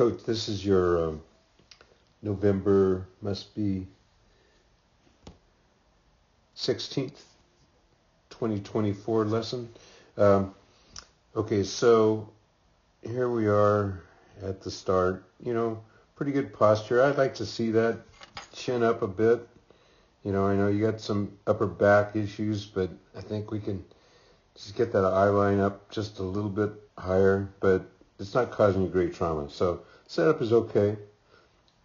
Coach, this is your November, must be 16th, 2024 lesson. Okay, so here we are at the start. You know, pretty good posture. I'd like to see that chin up a bit. You know, I know you got some upper back issues, but I think we can just get that eye line up just a little bit higher, but it's not causing you great trauma. So setup is okay.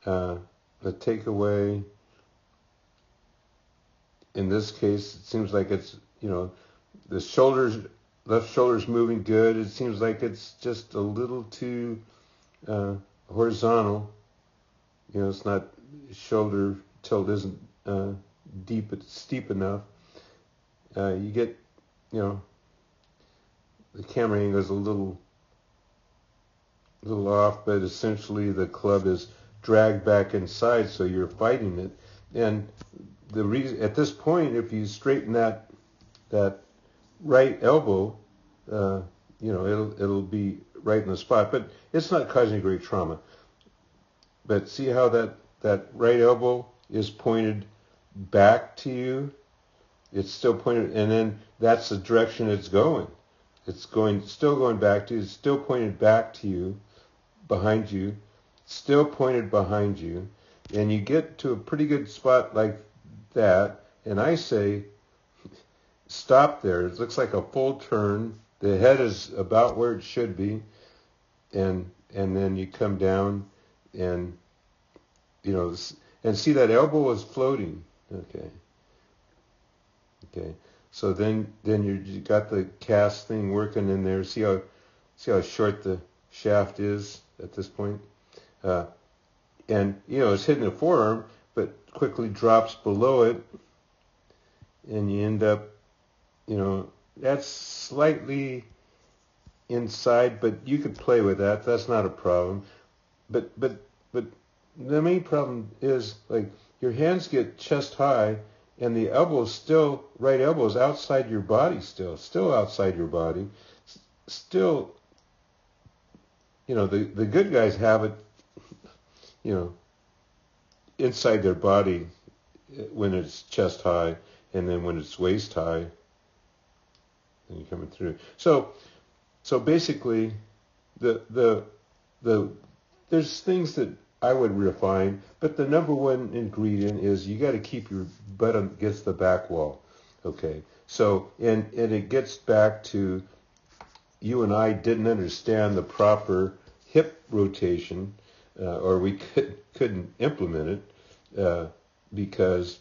The takeaway, in this case, it seems like it's, you know, the shoulders, left shoulder's moving good. It seems like it's just a little too horizontal. You know, it's not, shoulder tilt isn't steep enough. You get, you know, the camera angle is a little off, but essentially the club is dragged back inside, so you're fighting it. And the reason, at this point, if you straighten that right elbow, you know, it'll be right in the spot, but it's not causing great trauma. But see how that right elbow is pointed back to you? It's still pointed, and then that's the direction it's going. It's still going back to you. It's still pointed back to you, behind you, still pointed behind you, and you get to a pretty good spot like that, and I say, stop there. It looks like a full turn. The head is about where it should be, and then you come down, and you know, and see that elbow is floating. Okay. So then you got the cast thing working in there. See how short the shaft is at this point, and you know, it's hitting the forearm, but quickly drops below it, and you end up, you know, that's slightly inside, but you could play with that. That's not a problem. But the main problem is, like, your hands get chest high, and the elbow's still, right elbow's outside your body still outside your body. Still, you know, the good guys have it, you know, inside their body when it's chest high, and then when it's waist high, and you're coming through. So basically, there's things that I would refine, but the number one ingredient is you got to keep your butt against the back wall. Okay. So, and it gets back to, you and I didn't understand the proper hip rotation, or we couldn't implement it because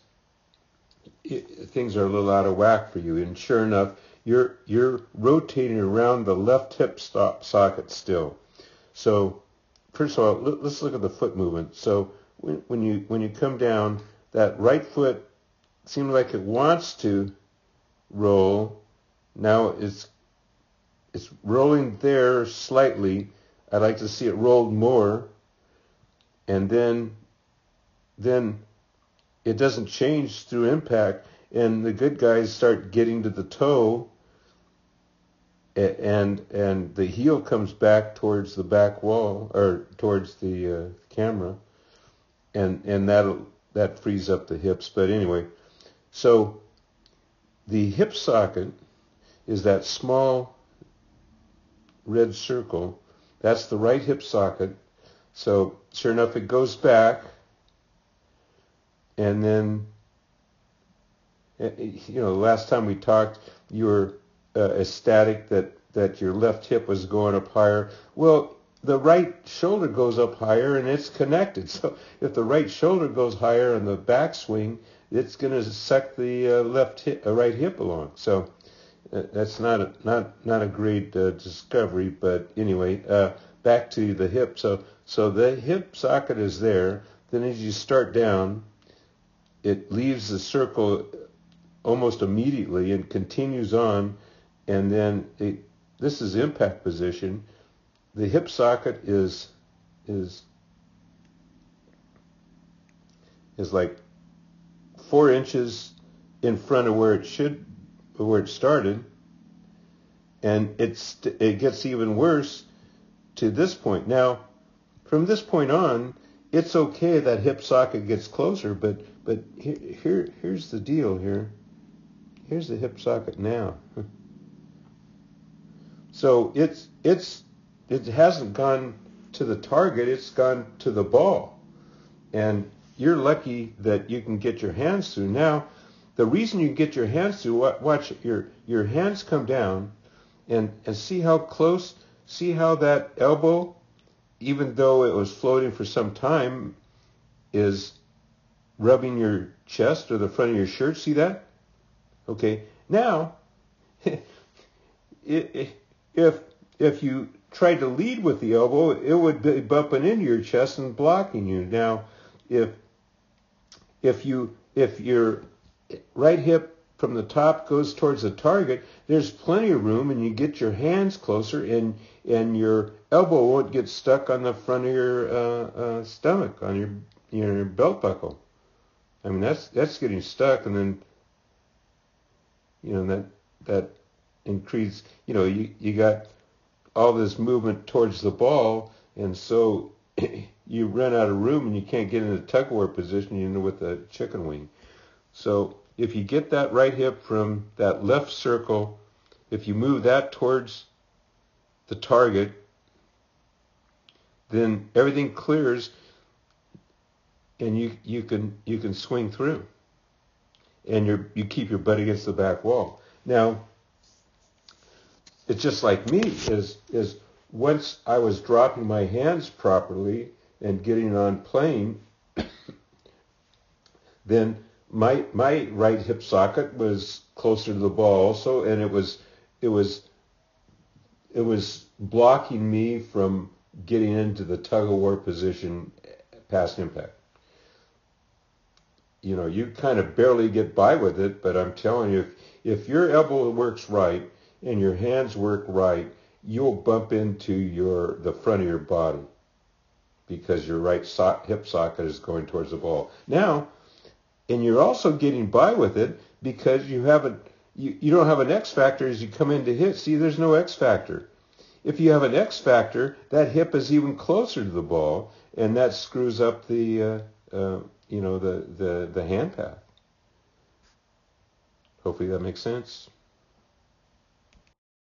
things are a little out of whack for you. And sure enough, you're rotating around the left hip socket still. So first of all, let's look at the foot movement. So when you come down, that right foot seems like it wants to roll. Now it's rolling there slightly. I'd like to see it rolled more, and then it doesn't change through impact, and the good guys start getting to the toe, and the heel comes back towards the back wall, or towards the camera, and that frees up the hips. But anyway, so the hip socket is that small red circle. That's the right hip socket. So sure enough, it goes back, and then, you know, last time we talked, you were ecstatic that your left hip was going up higher. Well, the right shoulder goes up higher, and it's connected. So if the right shoulder goes higher in the backswing, it's going to suck the right hip along. So that's not a great discovery. But anyway, back to the hip. So the hip socket is there. Then as you start down, it leaves the circle almost immediately and continues on, and then this is impact position. The hip socket is like 4 inches in front of where it started, and it gets even worse to this point. Now, from this point on, it's okay that hip socket gets closer, but here's the deal here. Here's the hip socket now. So it hasn't gone to the target, it's gone to the ball. And you're lucky that you can get your hands through. Now, the reason you can get your hands through, watch your hands come down and see how close, see how that elbow, even though it was floating for some time, is rubbing your chest or the front of your shirt. See that? Okay. Now, if you tried to lead with the elbow, it would be bumping into your chest and blocking you. Now, if your right hip from the top goes towards the target, there's plenty of room, and you get your hands closer, and your elbow won't get stuck on the front of your stomach, on your belt buckle. I mean, that's getting stuck, and then that increase. You got all this movement towards the ball, and so you run out of room, and you can't get in a tug of war position, with the chicken wing. So if you get that right hip from that left circle, if you move that towards the target, then everything clears, and you can swing through, and you keep your butt against the back wall. Now, it's just like me, is once I was dropping my hands properly and getting on plane, then my right hip socket was closer to the ball also, and it was blocking me from getting into the tug of war position past impact. You kind of barely get by with it, but I'm telling you, if your elbow works right and your hands work right, you'll bump into the front of your body because your right hip socket is going towards the ball. Now, and you're also getting by with it because you don't have an X factor as you come in to hit. See, there's no X factor. If you have an X factor, that hip is even closer to the ball, and that screws up the hand path. Hopefully that makes sense.